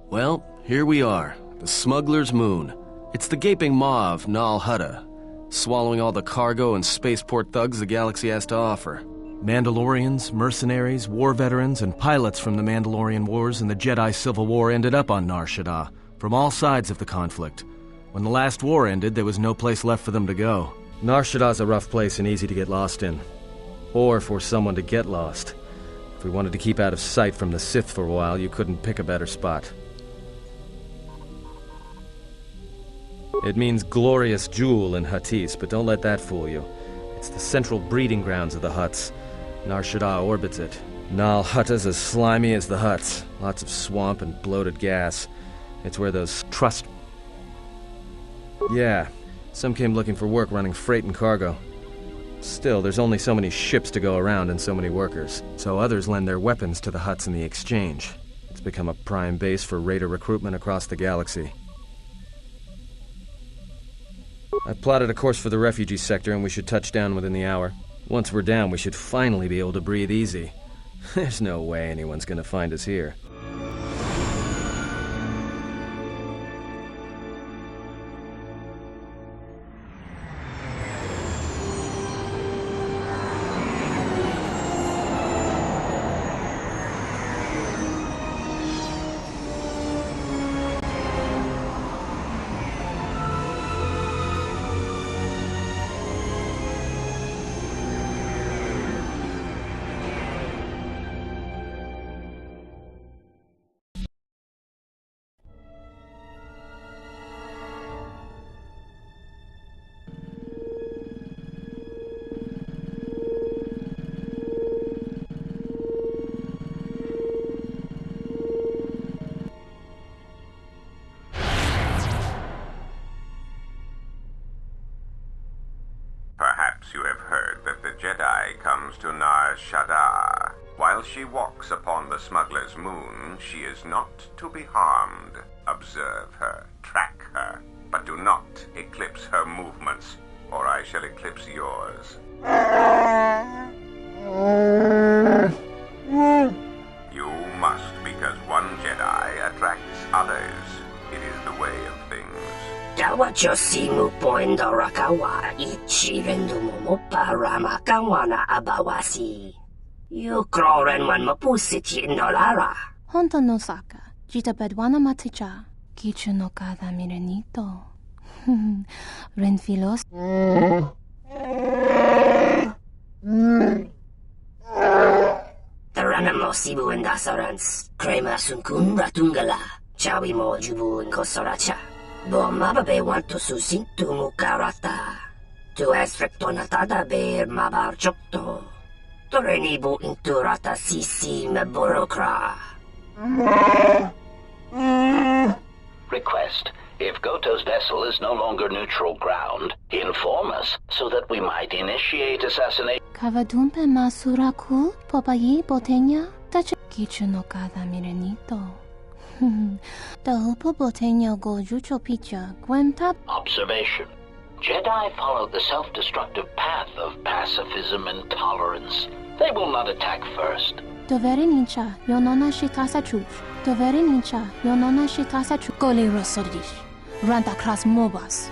Well, here we are, the Smuggler's Moon. It's the gaping maw of Nal Hutta, swallowing all the cargo and spaceport thugs the galaxy has to offer. Mandalorians, mercenaries, war veterans, and pilots from the Mandalorian Wars and the Jedi Civil War ended up on Nar Shaddaa, from all sides of the conflict. When the last war ended, there was no place left for them to go. Nar Shaddaa's a rough place and easy to get lost in. Or for someone to get lost. If we wanted to keep out of sight from the Sith for a while, you couldn't pick a better spot. It means glorious jewel in Huttese, but don't let that fool you. It's the central breeding grounds of the Hutts. Nar Shaddaa orbits it. Nal Hutta's as slimy as the Hutts. Lots of swamp and bloated gas. It's where those trust... Yeah, some came looking for work running freight and cargo. Still, there's only so many ships to go around and so many workers. So others lend their weapons to the Hutts in the exchange. It's become a prime base for raider recruitment across the galaxy. I've plotted a course for the refugee sector and we should touch down within the hour. Once we're down, we should finally be able to breathe easy. There's no way anyone's gonna find us here. Perhaps you have heard that the Jedi comes to Nar Shaddaa. While she walks upon the Smuggler's Moon, she is not to be harmed. Observe her, track her, but do not eclipse her movements, or I shall eclipse yours. You must, because one Jedi attracts others. It is the way of things. Tawachosimu poendo rakawa ichirendumu moparama kawana abawasi. Yukroren wan mapusiti indolara. Honto no saka, jita bedwana maticha, kichu no kada mirenito. Renfilos. Taranamo sibu endasarans, crema sunkun ratungala, chawi mo jubu inkosoracha. Bo mababe wanto susintu mukarata. Tu es rectonatada ber mabar chokto. Torenibu inturata sisi meborokra. Request. If Goto's vessel is no longer neutral ground, inform us so that we might initiate assassination. Kavadumpe masuraku popayi botenya tacha kichu no kada mirenito. Tahupo botenya go jucho picha gwenta. Observation. Jedi follow the self-destructive path of pacifism and tolerance. They will not attack first. Dovere nincha yonona shitasa chuch. Dovere nincha yonona shitasa chuch. Gole rosodish. Ranta kras mobas.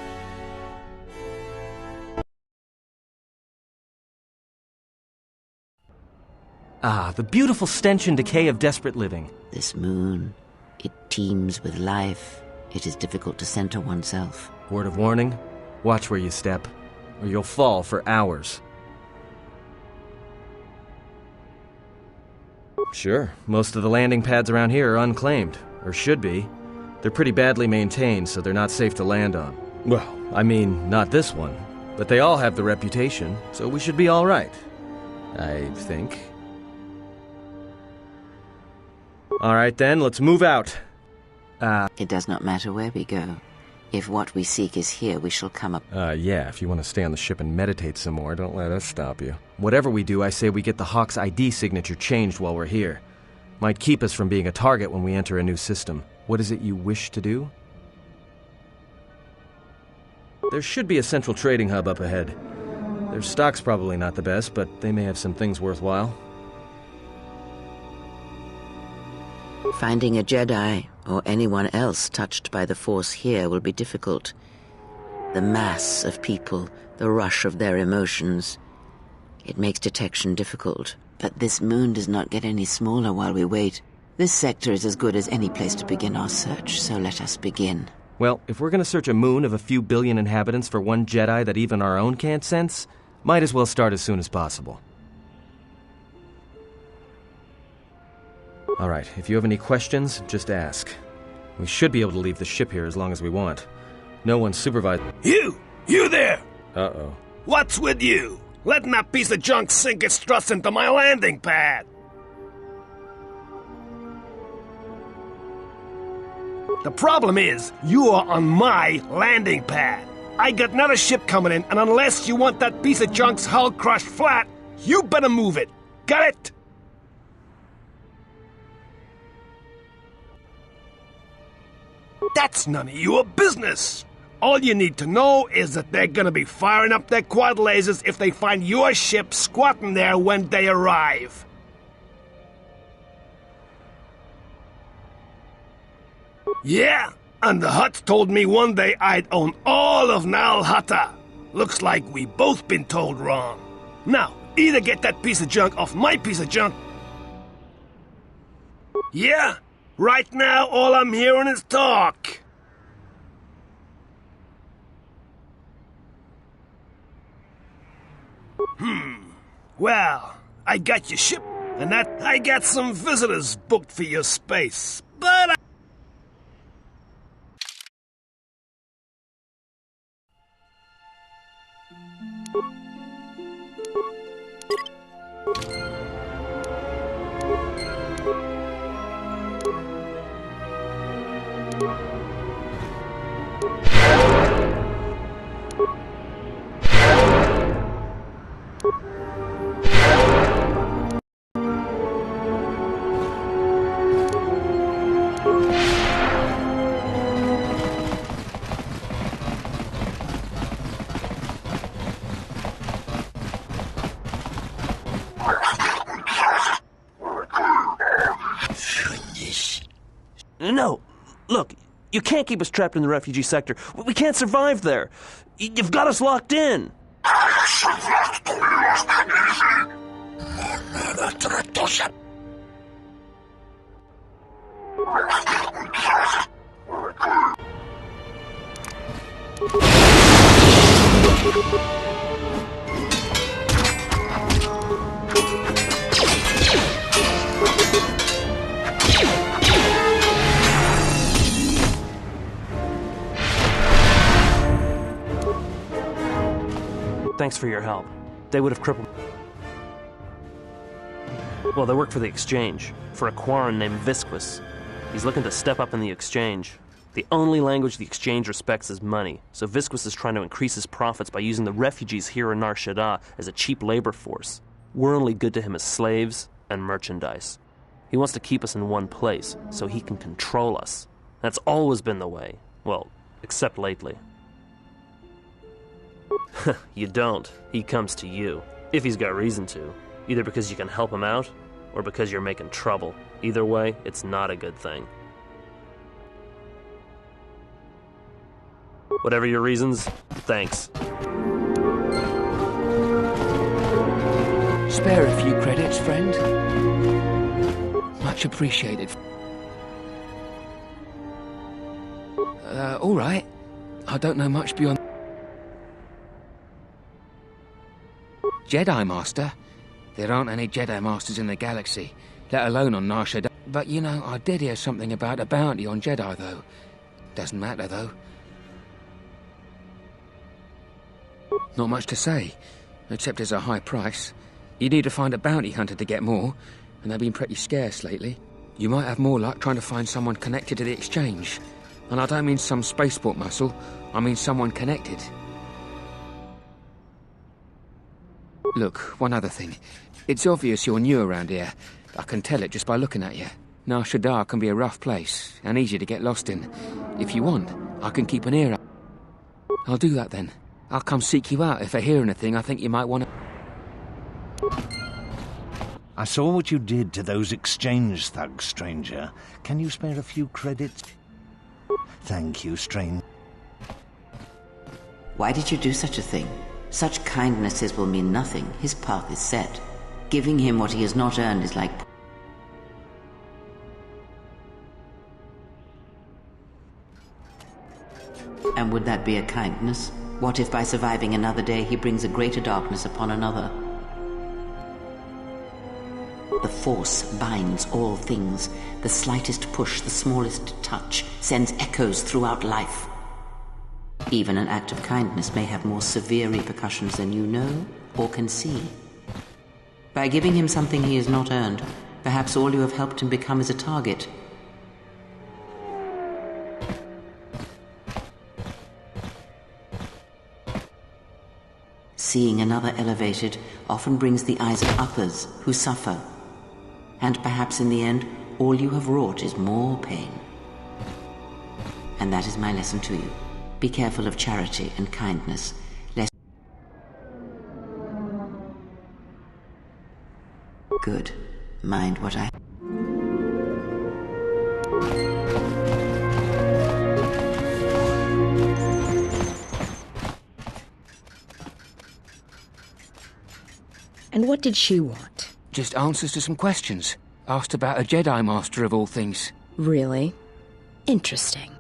Ah, the beautiful stench and decay of desperate living. This moon, it teems with life. It is difficult to center oneself. Word of warning, watch where you step, or you'll fall for hours. Sure, most of the landing pads around here are unclaimed, or should be. They're pretty badly maintained, so they're not safe to land on. Well, I mean, not this one. But they all have the reputation, so we should be all right. I think. All right then, let's move out. It does not matter where we go. If what we seek is here, we shall come up. Yeah, if you want to stay on the ship and meditate some more, don't let us stop you. Whatever we do, I say we get the Hawk's ID signature changed while we're here. Might keep us from being a target when we enter a new system. What is it you wish to do? There should be a central trading hub up ahead. Their stock's probably not the best, but they may have some things worthwhile. Finding a Jedi, or anyone else touched by the Force here, will be difficult. The mass of people, the rush of their emotions. It makes detection difficult. But this moon does not get any smaller while we wait. This sector is as good as any place to begin our search, so let us begin. Well, if we're gonna search a moon of a few billion inhabitants for one Jedi that even our own can't sense, might as well start as soon as possible. Alright, if you have any questions, just ask. We should be able to leave the ship here as long as we want. No one's supervised. You! You there! Uh-oh. What's with you? Letting that piece of junk sink its struts into my landing pad! The problem is, you are on my landing pad. I got another ship coming in, and unless you want that piece of junk's hull crushed flat, you better move it. Got it? That's none of your business. All you need to know is that they're gonna be firing up their quad lasers if they find your ship squatting there when they arrive. Yeah, and the Hutts told me one day I'd own all of Nal Hutta. Looks like we both been told wrong. Now, either get that piece of junk off my piece of junk. Yeah, right now all I'm hearing is talk. Well, I got your ship, and that I got some visitors booked for your space, but No, look, you can't keep us trapped in the refugee sector. We can't survive there. You've got us locked in. Thanks for your help. They would have crippled... Well, they work for the Exchange, for a Quarren named Visquis. He's looking to step up in the Exchange. The only language the Exchange respects is money, so Visquis is trying to increase his profits by using the refugees here in Nar Shaddaa as a cheap labor force. We're only good to him as slaves and merchandise. He wants to keep us in one place, so he can control us. That's always been the way. Well, except lately. You don't. He comes to you. If he's got reason to. Either because you can help him out, or because you're making trouble. Either way, it's not a good thing. Whatever your reasons, thanks. Spare a few credits, friend. Much appreciated. All right. I don't know much beyond... Jedi Master? There aren't any Jedi Masters in the galaxy, let alone on Nar Shaddaa. But, you know, I did hear something about a bounty on Jedi, though. Doesn't matter, though. Not much to say, except it's a high price. You need to find a bounty hunter to get more, and they've been pretty scarce lately. You might have more luck trying to find someone connected to the Exchange. And I don't mean some spaceport muscle, I mean someone connected. Look, one other thing. It's obvious you're new around here. I can tell it just by looking at you. Nar Shaddaa can be a rough place, and easy to get lost in. If you want, I can keep an ear up. I'll do that then. I'll come seek you out if I hear anything I think you might want to... I saw what you did to those exchange thugs, stranger. Can you spare a few credits? Thank you, stranger. Why did you do such a thing? Such kindnesses will mean nothing. His path is set. Giving him what he has not earned is like... And would that be a kindness? What if by surviving another day he brings a greater darkness upon another? The Force binds all things. The slightest push, the smallest touch, sends echoes throughout life. Even an act of kindness may have more severe repercussions than you know or can see. By giving him something he has not earned, perhaps all you have helped him become is a target. Seeing another elevated often brings the eyes of others who suffer. And perhaps in the end, all you have wrought is more pain. And that is my lesson to you. Be careful of charity and kindness, lest... Good. Mind what I... And what did she want? Just answers to some questions. Asked about a Jedi Master of all things. Really? Interesting.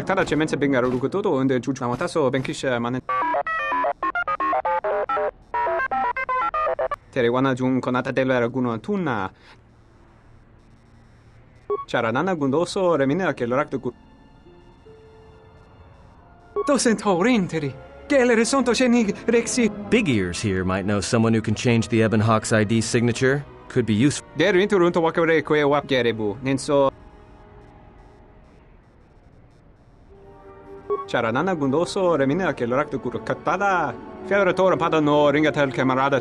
Raktada cemense bengaru rukutoto unde chuchamataso benkisha manen Terewana jun konata della raguno tunna Charanana gundoso remine che l'orakto ku Tosentaurin Gelere sonto shenig rexi Big Ears here might know someone who can change the Ebon Hawk's ID signature. Could be useful. Geru inturunto wakare kwe wap gerebu nenso Charanana gundoso remine che l'orakto ku katpada Fiadoratore padano ringatel camarada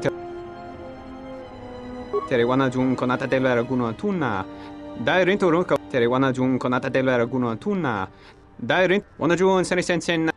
Terewana jun konata della raguno tunna Dai rinto runka Terewana jun konata della raguno tunna Dai rinto Wana jun seni sensen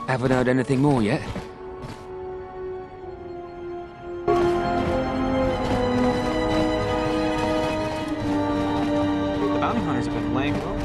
Haven't heard anything more yet? playing well.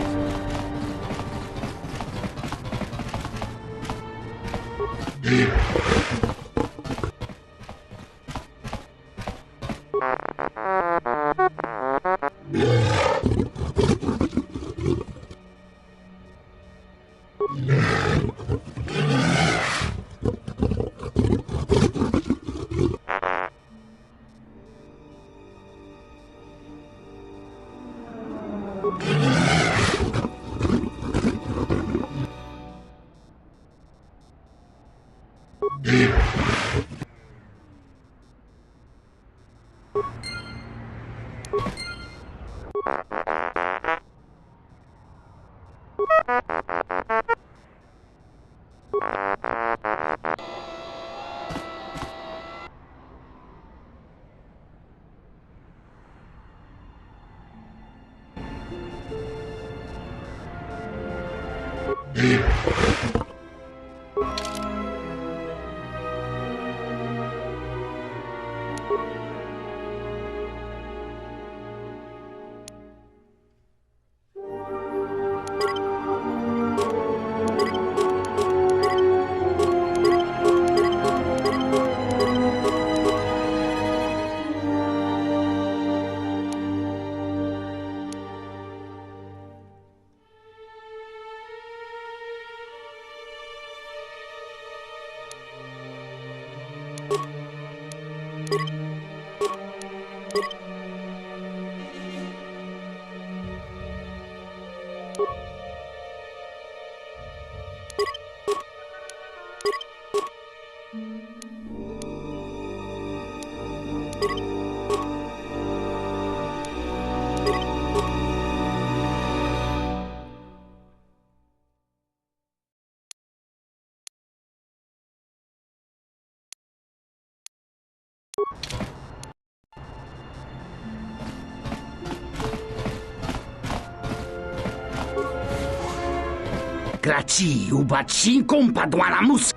Graci ubaci kompa dwanamus.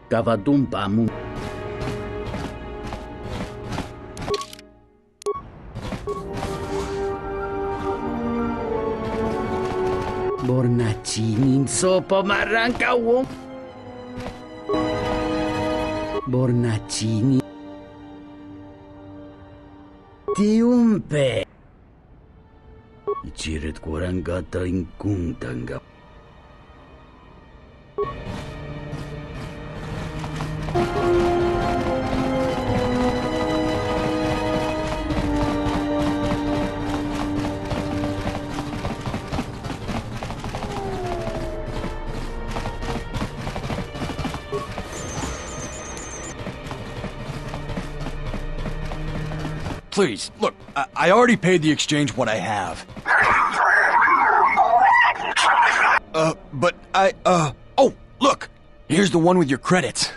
Gavadumpa mu. Bornaci ninso pomaranka wom. Bornaci ni. Tiumpe. Ichiret kurangata ingkung tanggap. Please, look, I already paid the exchange what I have. But oh, look! Here's the one with your credits.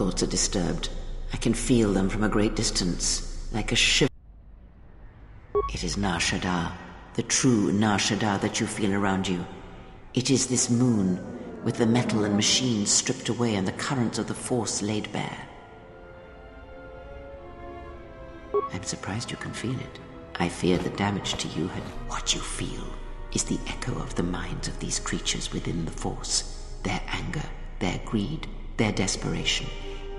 Thoughts are disturbed. I can feel them from a great distance, like a shiver. It is Nar Shaddaa, the true Nar Shaddaa that you feel around you. It is this moon, with the metal and machines stripped away and the currents of the Force laid bare. I'm surprised you can feel it. I fear the damage to you had... What you feel is the echo of the minds of these creatures within the Force, their anger, their greed, their desperation.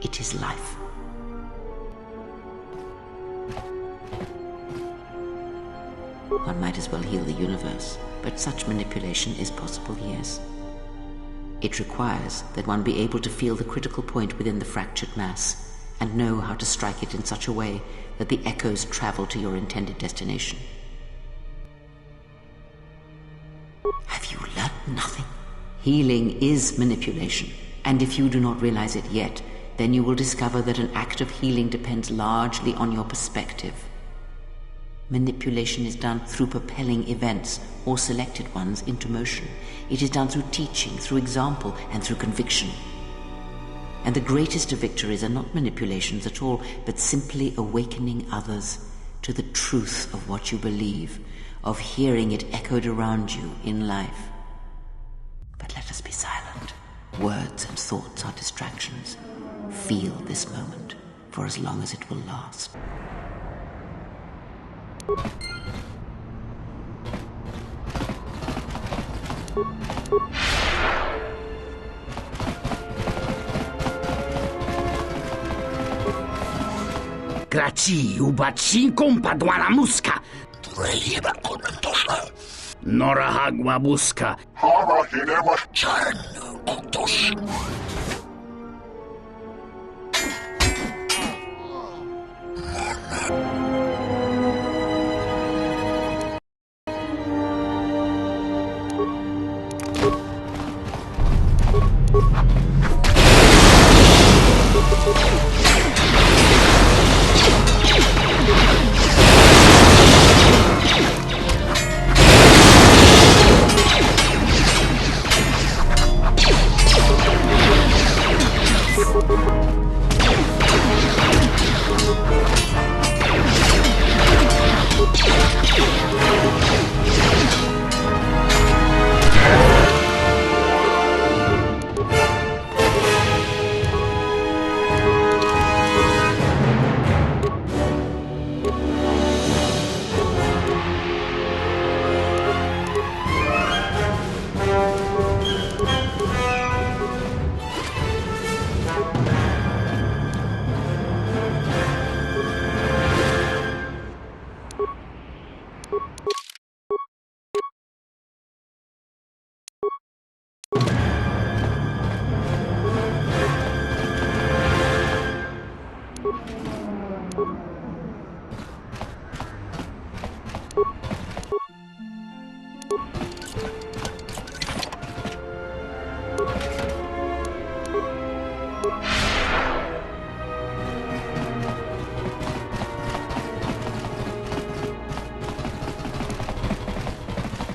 It is life. One might as well heal the universe, but such manipulation is possible, yes. It requires that one be able to feel the critical point within the fractured mass, and know how to strike it in such a way that the echoes travel to your intended destination. Have you learned nothing? Healing is manipulation, and if you do not realize it yet, then you will discover that an act of healing depends largely on your perspective. Manipulation is done through propelling events, or selected ones, into motion. It is done through teaching, through example, and through conviction. And the greatest of victories are not manipulations at all, but simply awakening others to the truth of what you believe, of hearing it echoed around you in life. But let us be silent. Words and thoughts are distractions. Feel this moment for as long as it will last. Graci, ubaci kompadwana muska. Nora hagwa buska. Hara hinema chan kutos.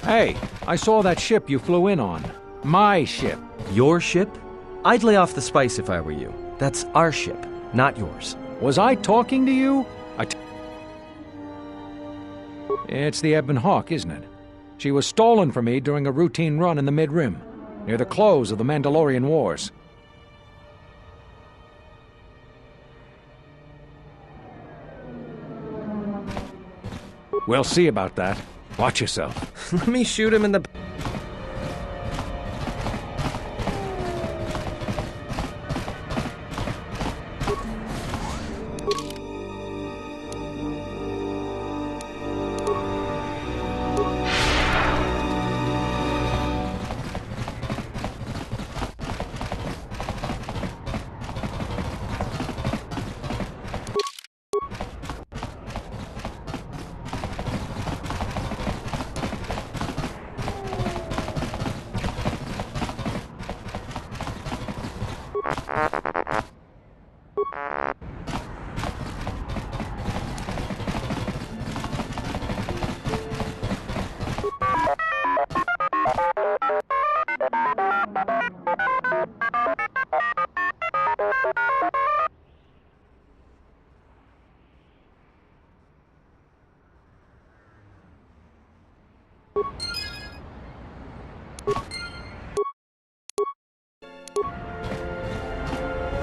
Hey, I saw that ship you flew in on. My ship. Your ship? I'd lay off the spice if I were you. That's our ship, not yours. Was I talking to you? It's the Ebon Hawk, isn't it? She was stolen from me during a routine run in the Mid-Rim, near the close of the Mandalorian Wars. We'll see about that. Watch yourself. Let me shoot him in the...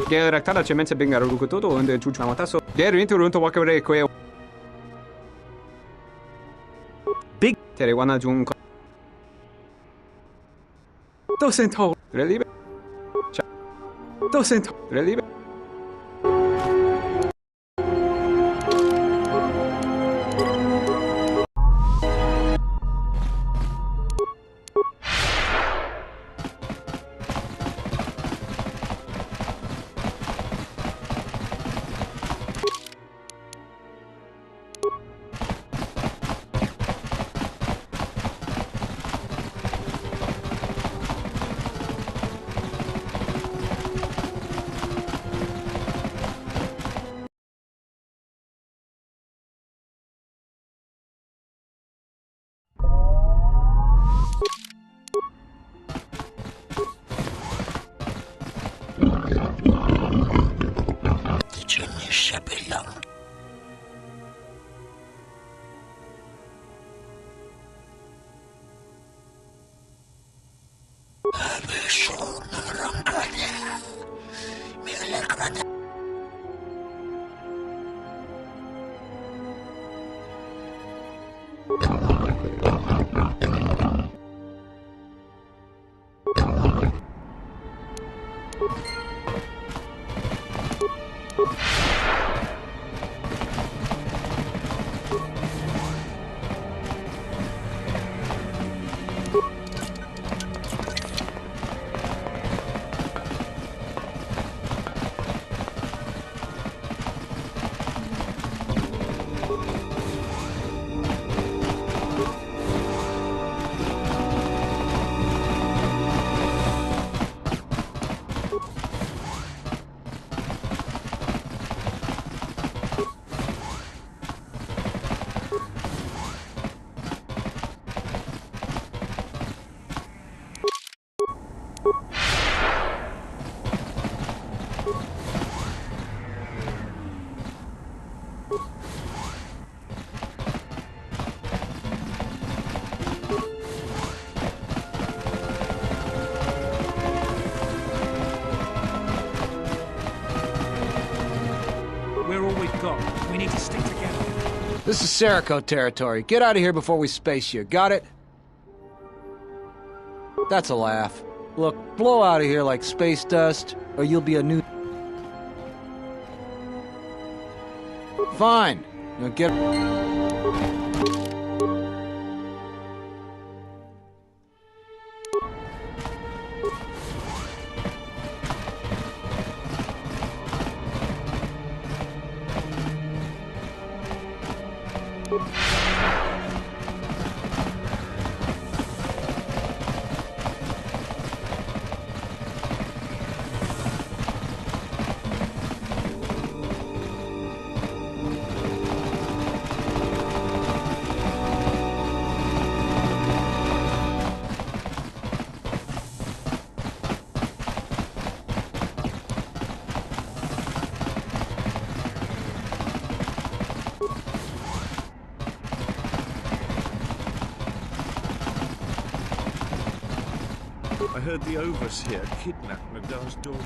Geraktada cemense bengaru rukutoto unde chuchamataso. Gerintu runto wakare kwe. Big Terewana jun. Docent ho. Really? Doesn't really. We need to stick together. This is Serico territory. Get out of here before we space you. Got it? That's a laugh. Look, blow out of here like space dust, or you'll be a new... Fine. Now get... I heard the overseer kidnapped Nadar's daughter.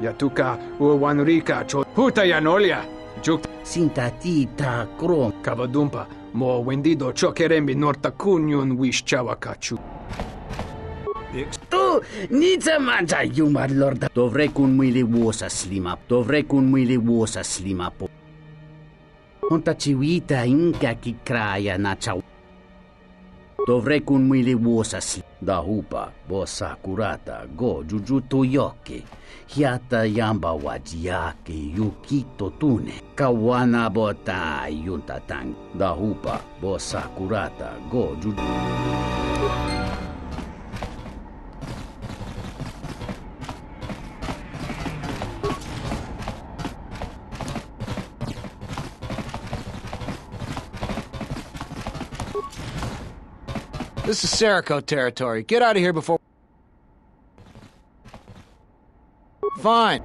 Yatuka uwanrika cho huta yanolia juk Sintatita krom kavadumpa mo wendido chokerembi norta kunyun wish chawakachu. Tu nița manja yumar lorda. Dovrei kun mâile wosa slima. Dovrei kun mâile wosa slima po. Onta ciuita inca ki kraia na chau. Dovrei kun mâile wosa slima. Da hupa bosa curata go jujutu yoke. Hiata yamba wajiake yukito tune. Kawana bota yuntatang. Da hupa bosa curata go jujutu. This is Serico territory. Get out of here before... Fine.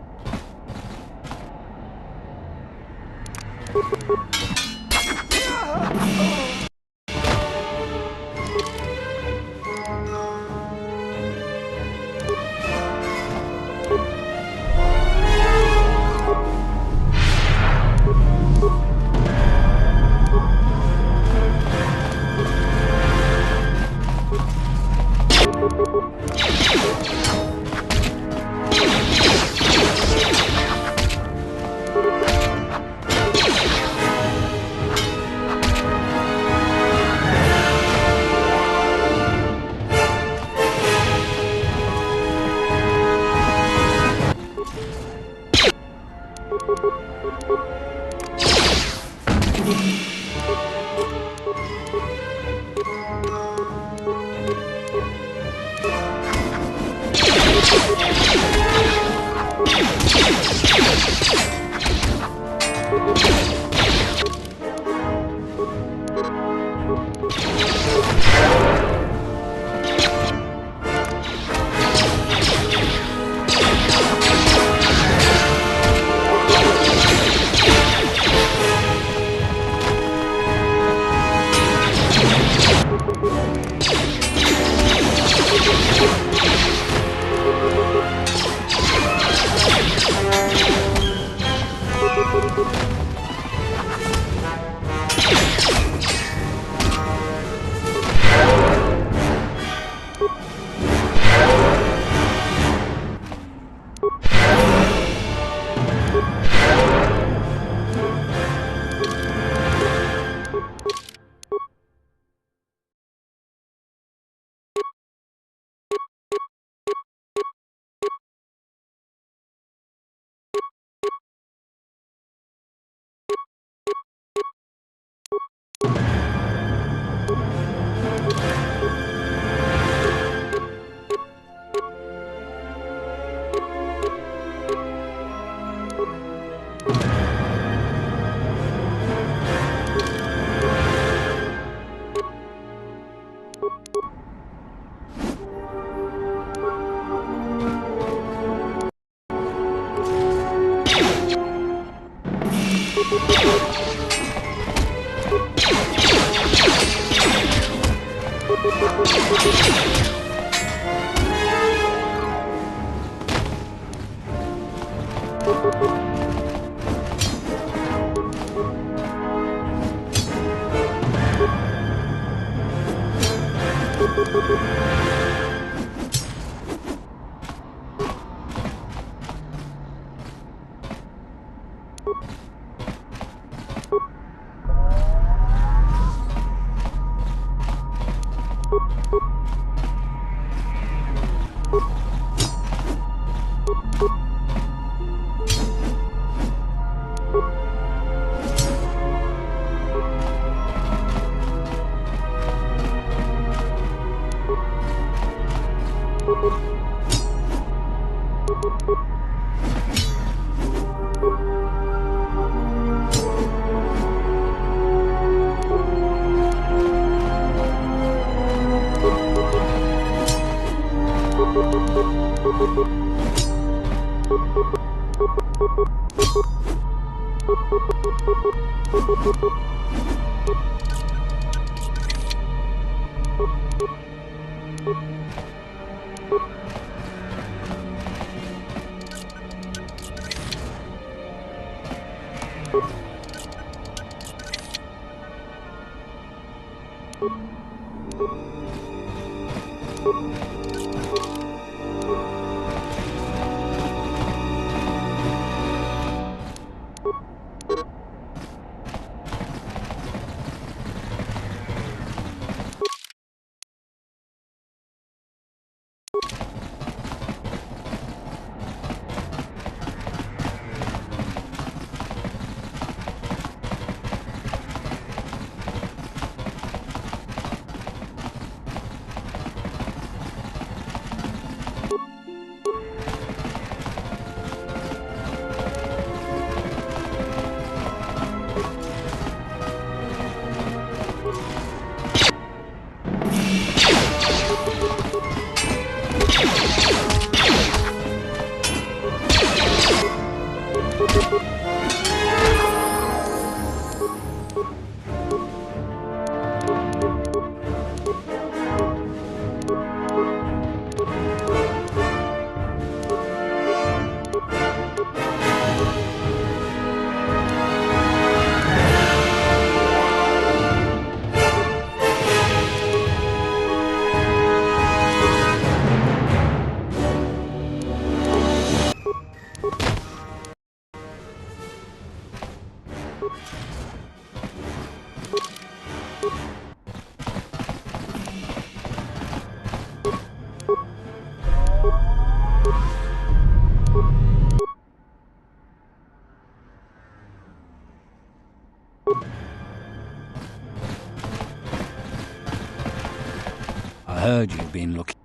heard you've been looking.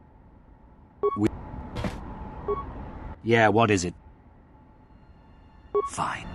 Yeah, what is it? Fine.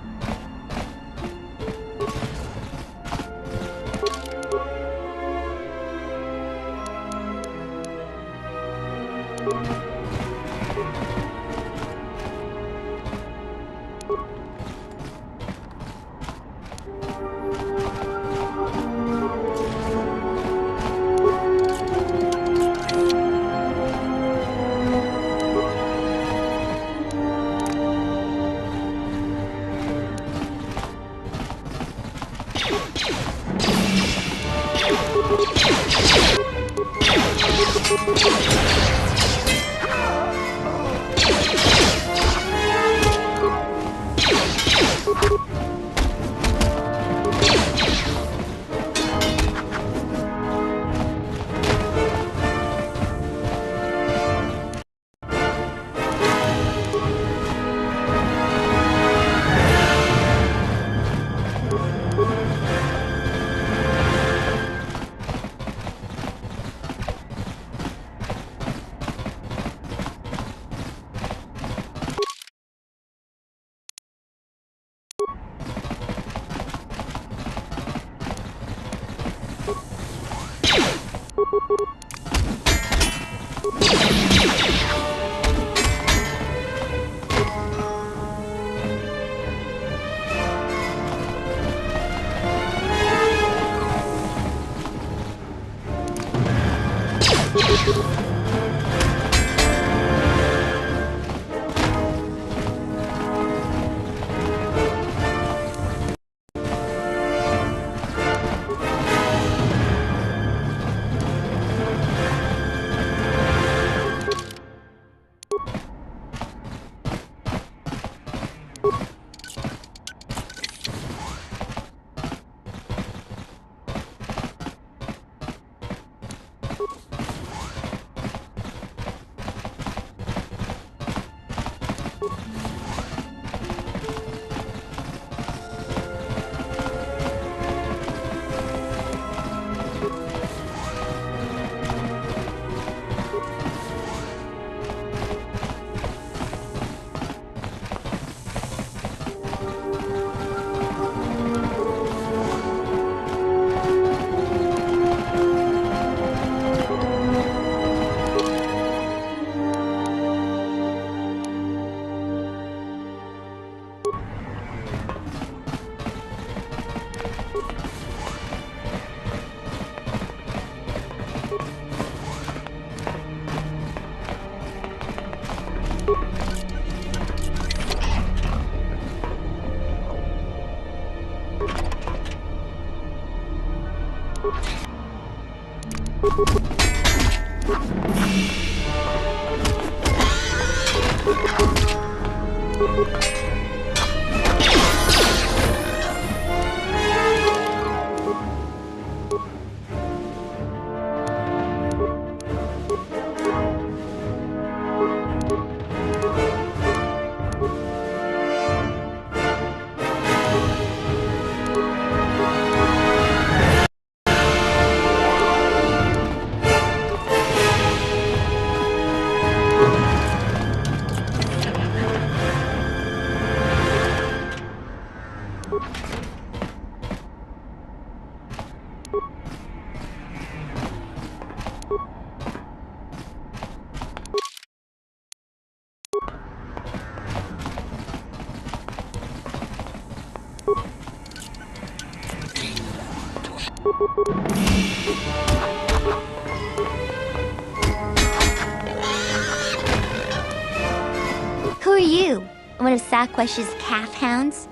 Who are you? One of Saquesh's calf hounds?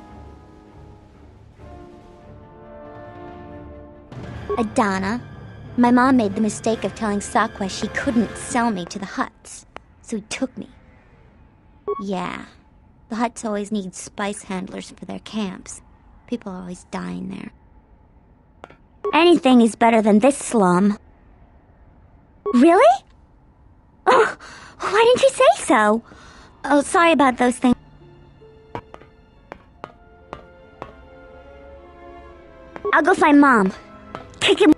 Adana. My mom made the mistake of telling Saquesh he couldn't sell me to the Hutts, so he took me. Yeah, the Hutts always need spice handlers for their camps. People are always dying there. Anything is better than this slum. Really? Oh, why didn't you say so? Oh, sorry about those things. I'll go find Mom. Kick him.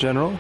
General?